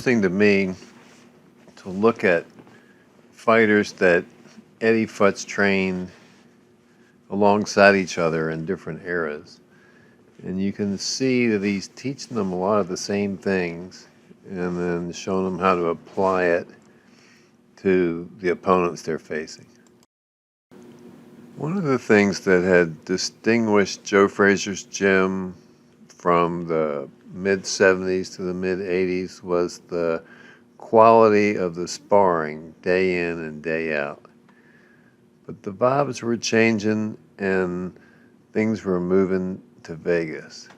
interesting to me to look at fighters that Eddie Futch trained alongside each other in different eras. And you can see that he's teaching them a lot of the same things and then showing them how to apply it to the opponents they're facing. One of the things that had distinguished Joe Frazier's gym from the mid-70s to the mid-80s was the quality of the sparring day in and day out. But the vibes were changing and things were moving to Vegas.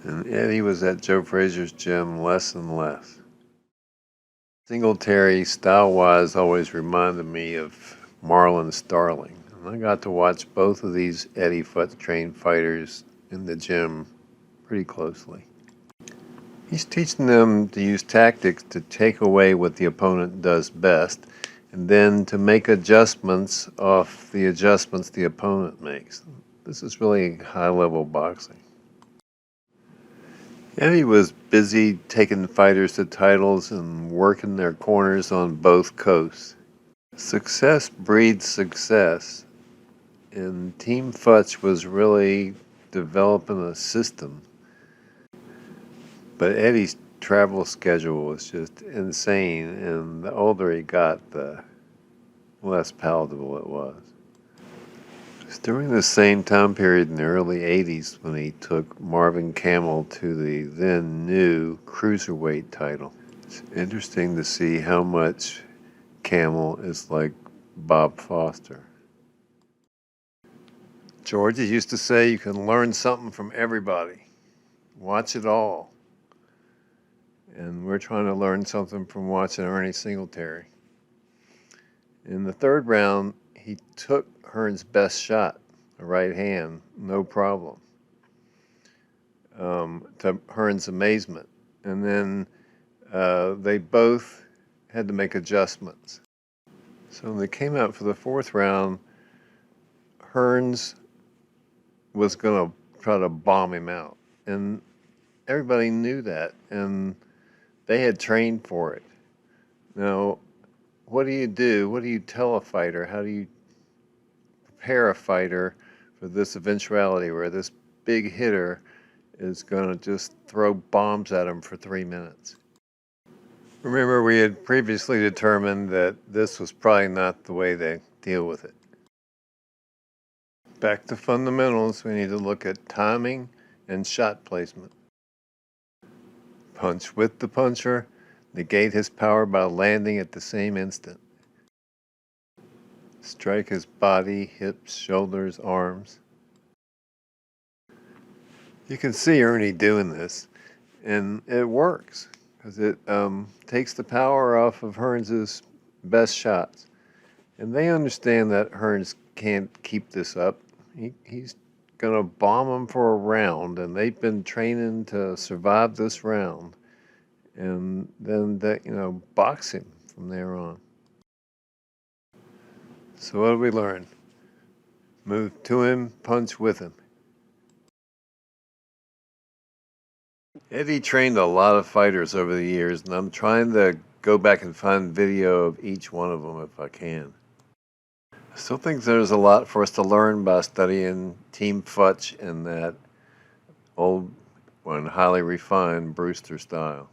And Eddie was at Joe Frazier's gym less and less. Singletary, style-wise, always reminded me of Marlon Starling. And I got to watch both of these Eddie Futch-trained fighters in the gym pretty closely. He's teaching them to use tactics to take away what the opponent does best and then to make adjustments off the adjustments the opponent makes. This is really high-level boxing. Eddie was busy taking fighters to titles and working their corners on both coasts. Success breeds success, and Team Futch was really developing a system. But Eddie's travel schedule was just insane, and the older he got, the less palatable it was. It was during the same time period in the early 80s when he took Marvin Camel to the then new cruiserweight title. It's interesting to see how much Camel is like Bob Foster. George used to say you can learn something from everybody. Watch it all. And we're trying to learn something from watching Ernie Singletary. In the third round, he took Hearns' best shot, a right hand, no problem, to Hearns' amazement. And then they both had to make adjustments. So when they came out for the fourth round, Hearns was going to try to bomb him out. And everybody knew that, and they had trained for it. Now, what do you do? What do you tell a fighter? How do you prepare a fighter for this eventuality where this big hitter is going to just throw bombs at him for 3 minutes? Remember, we had previously determined that this was probably not the way they deal with it. Back to fundamentals, we need to look at timing and shot placement. Punch with the puncher, negate his power by landing at the same instant. Strike his body, hips, shoulders, arms. You can see Ernie doing this, and it works because it takes the power off of Hearns' best shots. And they understand that Hearns can't keep this up. He's going to bomb them for a round, and they've been training to survive this round. And then box him from there on. So what did we learn? Move to him, punch with him. Eddie trained a lot of fighters over the years, and I'm trying to go back and find video of each one of them if I can. I still think there's a lot for us to learn by studying Team Futch and that old and highly refined Brewster style.